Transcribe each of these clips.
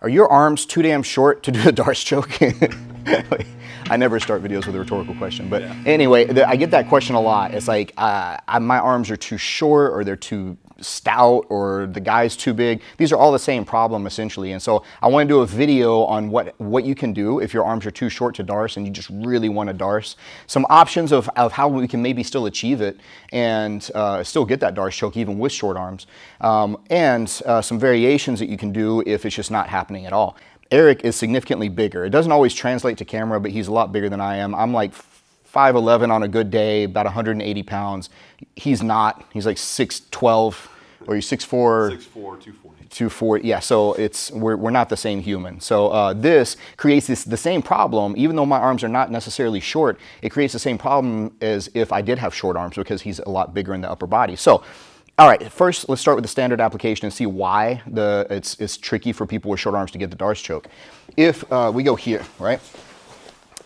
Are your arms too damn short to do a Darce choke? I never start videos with a rhetorical question, but anyway, I get that question a lot. It's like, my arms are too short, or they're too stout, or the guy's too big. These are all the same problem essentially. And so I want to do a video on what you can do if your arms are too short to Darce and you just really want to Darce. Some options of how we can maybe still achieve it and still get that Darce choke even with short arms. And some variations that you can do if it's just not happening at all. Eric is significantly bigger. It doesn't always translate to camera, but he's a lot bigger than I am. I'm like 5'11" on a good day, about 180 pounds. He's not. He's like 6'12", or he's 6'4". 6'4", 240. 240, yeah, so we're not the same human. So this creates the same problem. Even though my arms are not necessarily short, it creates the same problem as if I did have short arms, because he's a lot bigger in the upper body. So, all right, first let's start with the standard application and see why it's tricky for people with short arms to get the Darce choke. If we go here, right,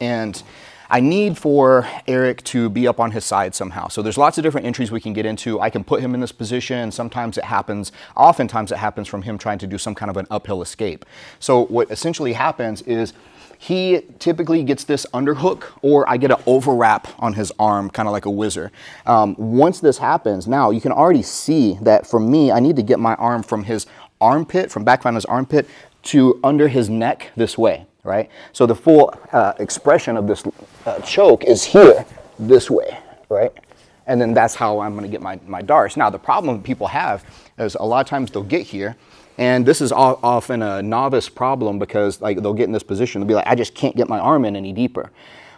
and I need for Eric to be up on his side somehow. So there's lots of different entries we can get into. I can put him in this position. Sometimes it happens, oftentimes it happens from him trying to do some kind of an uphill escape. So what essentially happens is he typically gets this underhook, or I get an overwrap on his arm, kind of like a whizzer. Once this happens, now you can already see that for me, I need to get my arm from his armpit, from back behind his armpit, to under his neck this way, right? So the full expression of this choke is here, this way, right? And then that's how I'm gonna get my Darce. Now, the problem people have is a lot of times they'll get here, and this is often a novice problem, because like they'll get in this position, they'll be like, I just can't get my arm in any deeper.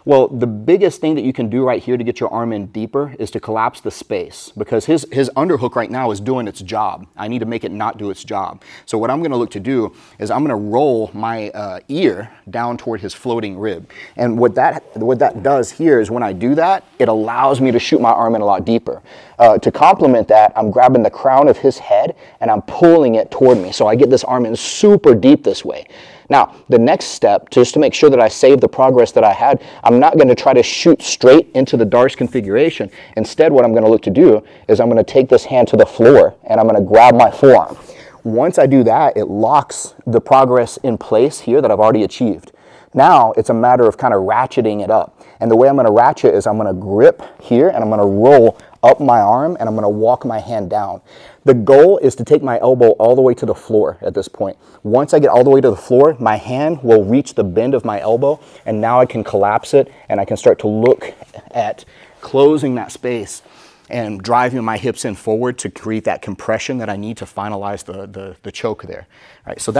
Well, the biggest thing that you can do right here to get your arm in deeper is to collapse the space, because his underhook right now is doing its job. I need to make it not do its job. So what I'm gonna look to do is I'm gonna roll my ear down toward his floating rib. And what that does here is when I do that, it allows me to shoot my arm in a lot deeper. To complement that, I'm grabbing the crown of his head and I'm pulling it toward me. So I get this arm in super deep this way. Now, the next step, just to make sure that I save the progress that I had, I'm not going to try to shoot straight into the Darce configuration. Instead, what I'm going to look to do is I'm going to take this hand to the floor and I'm going to grab my forearm. Once I do that, it locks the progress in place here that I've already achieved. Now, it's a matter of kind of ratcheting it up. And the way I'm going to ratchet is I'm going to grip here and I'm going to roll up my arm and I'm going to walk my hand down. The goal is to take my elbow all the way to the floor at this point. Once I get all the way to the floor, my hand will reach the bend of my elbow, and now I can collapse it and I can start to look at closing that space and driving my hips in forward to create that compression that I need to finalize the choke there. All right, so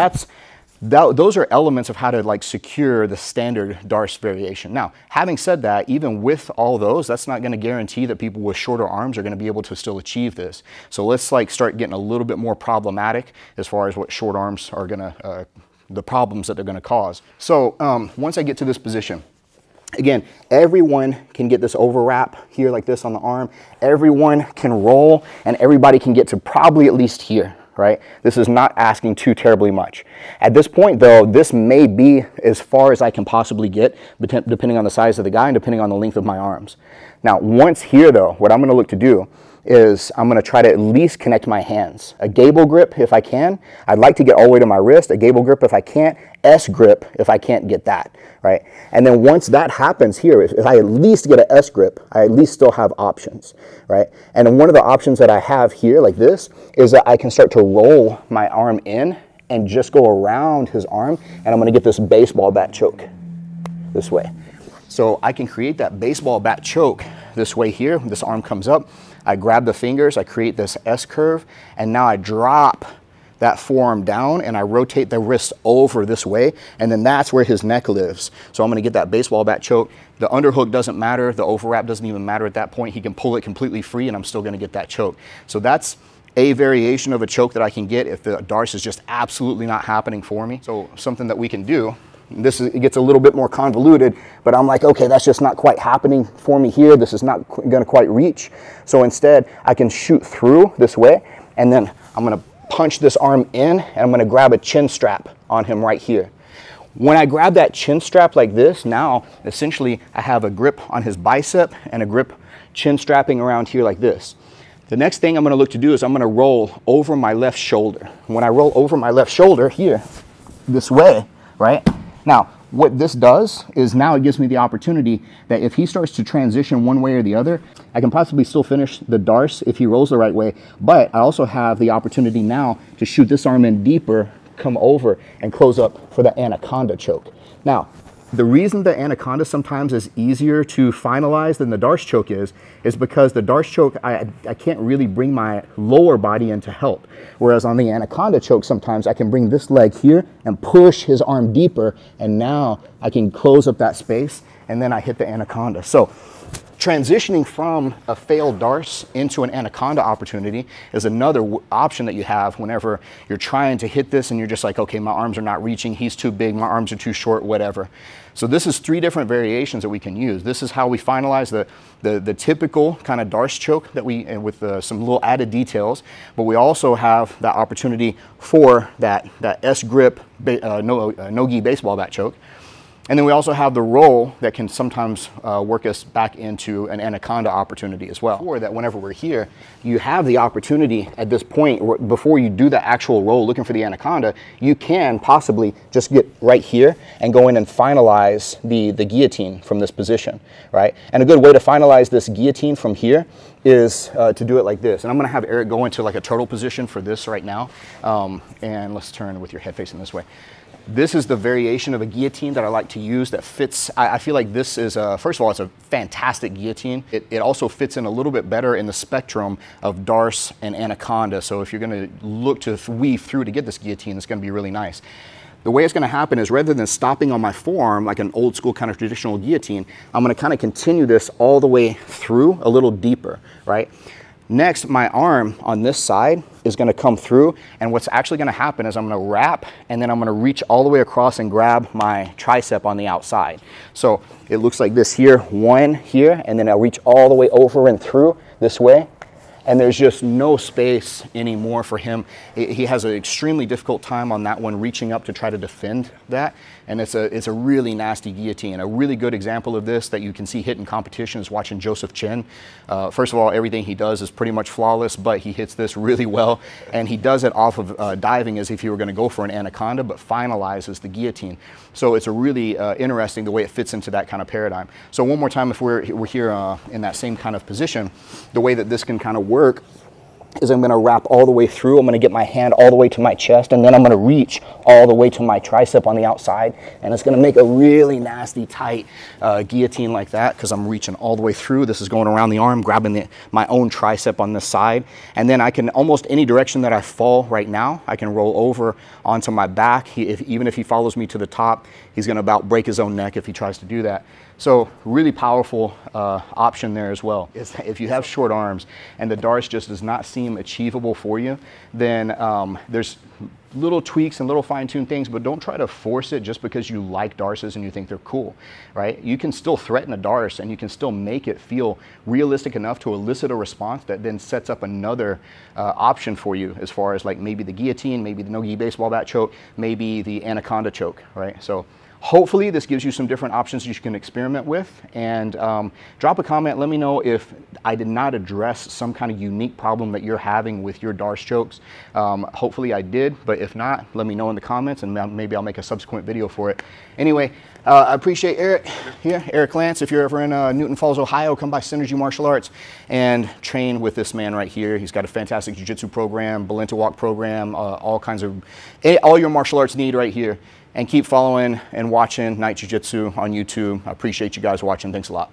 those are elements of how to like secure the standard Darce variation. Now, having said that, even with all those, that's not going to guarantee that people with shorter arms are going to be able to still achieve this. So let's like start getting a little bit more problematic as far as what short arms are going to, the problems that they're going to cause. So once I get to this position, again, everyone can get this overwrap here like this on the arm. Everyone can roll, and everybody can get to probably at least here. Right? This is not asking too terribly much. At this point, though, this may be as far as I can possibly get, depending on the size of the guy and depending on the length of my arms. Now, once here, though, what I'm going to look to do is I'm going to try to at least connect my hands. A gable grip if I can. I'd like to get all the way to my wrist. A gable grip if I can't. S grip if I can't get that, right? And then once that happens here, if I at least get an S grip, I at least still have options, right? And then one of the options that I have here like this is that I can start to roll my arm in and just go around his arm, and I'm going to get this baseball bat choke this way. So I can create that baseball bat choke this way here. This arm comes up. I grab the fingers, I create this S curve, and now I drop that forearm down and I rotate the wrist over this way, and then that's where his neck lives. So I'm going to get that baseball bat choke. The underhook doesn't matter, the overwrap doesn't even matter at that point. He can pull it completely free and I'm still going to get that choke. So that's a variation of a choke that I can get if the Darce is just absolutely not happening for me. So something that we can do, it gets a little bit more convoluted, but I'm like, okay, that's just not quite happening for me here. This is not going to quite reach. So instead, I can shoot through this way, and then I'm going to punch this arm in, and I'm going to grab a chin strap on him right here. When I grab that chin strap like this, now essentially I have a grip on his bicep and a grip chin strapping around here like this. The next thing I'm going to look to do is I'm going to roll over my left shoulder. When I roll over my left shoulder here, this way, right? Now, what this does is now it gives me the opportunity that if he starts to transition one way or the other, I can possibly still finish the Darce if he rolls the right way, but I also have the opportunity now to shoot this arm in deeper, come over, and close up for the Anaconda choke. Now, the reason the Anaconda sometimes is easier to finalize than the Darce choke is because the Darce choke, I can't really bring my lower body in to help. Whereas on the Anaconda choke, sometimes I can bring this leg here and push his arm deeper, and now I can close up that space, and then I hit the Anaconda. So transitioning from a failed Darce into an Anaconda opportunity is another option that you have whenever you're trying to hit this and you're just like, okay, my arms are not reaching, he's too big, my arms are too short, whatever. So this is 3 different variations that we can use. This is how we finalize the typical kind of Darce choke that with some little added details, but we also have that opportunity for that S-grip no-gi baseball bat choke. And then we also have the roll that can sometimes work us back into an Anaconda opportunity as well. Or that whenever we're here, you have the opportunity at this point, before you do the actual roll looking for the Anaconda, you can possibly just get right here and go in and finalize the guillotine from this position, right? And a good way to finalize this guillotine from here is to do it like this. And I'm gonna have Eric go into like a turtle position for this right now. And let's turn with your head facing this way. This is the variation of a guillotine that I like to use that fits. I feel like this is, first of all, it's a fantastic guillotine. It also fits in a little bit better in the spectrum of Darce and Anaconda. So if you're gonna look to weave through to get this guillotine, it's gonna be really nice. The way it's gonna happen is rather than stopping on my forearm like an old school kind of traditional guillotine, I'm gonna kind of continue this all the way through a little deeper, right? Next, my arm on this side is gonna come through, and what's actually gonna happen is I'm gonna wrap, and then I'm gonna reach all the way across and grab my tricep on the outside. So it looks like this here, one here, and then I'll reach all the way over and through this way. And there's just no space anymore for him. He has an extremely difficult time on that one, reaching up to try to defend that. And it's a really nasty guillotine. A really good example of this that you can see hit in competition is watching Joseph Chen. First of all, everything he does is pretty much flawless, but he hits this really well. And he does it off of diving as if he were gonna go for an Anaconda, but finalizes the guillotine. So it's a really interesting the way it fits into that kind of paradigm. So one more time, if we're here in that same kind of position, the way that this can kind of work is I'm gonna wrap all the way through, I'm gonna get my hand all the way to my chest, and then I'm gonna reach all the way to my tricep on the outside, and it's gonna make a really nasty, tight guillotine like that, because I'm reaching all the way through. This is going around the arm, grabbing my own tricep on this side, and then I can, almost any direction that I fall right now, I can roll over onto my back. Even if he follows me to the top, he's gonna about break his own neck if he tries to do that. So really powerful option there as well. If you have short arms and the Darce just does not seem achievable for you, then there's little tweaks and little fine-tuned things, but don't try to force it just because you like Darces and you think they're cool, right? You can still threaten a Darce and you can still make it feel realistic enough to elicit a response that then sets up another option for you, as far as like maybe the guillotine, maybe the no-gi baseball bat choke, maybe the Anaconda choke, right? So hopefully this gives you some different options you can experiment with, and drop a comment. Let me know if I did not address some kind of unique problem that you're having with your Darce chokes. Hopefully I did, but if not, let me know in the comments and maybe I'll make a subsequent video for it. Anyway, I appreciate Eric here, Eric Lance. If you're ever in Newton Falls, Ohio, come by Synergy Martial Arts and train with this man right here. He's got a fantastic Jiu-Jitsu program, Balenta Walk program, all kinds of, all your martial arts need right here. And keep following and watching Night Jiu-Jitsu on YouTube. I appreciate you guys watching. Thanks a lot.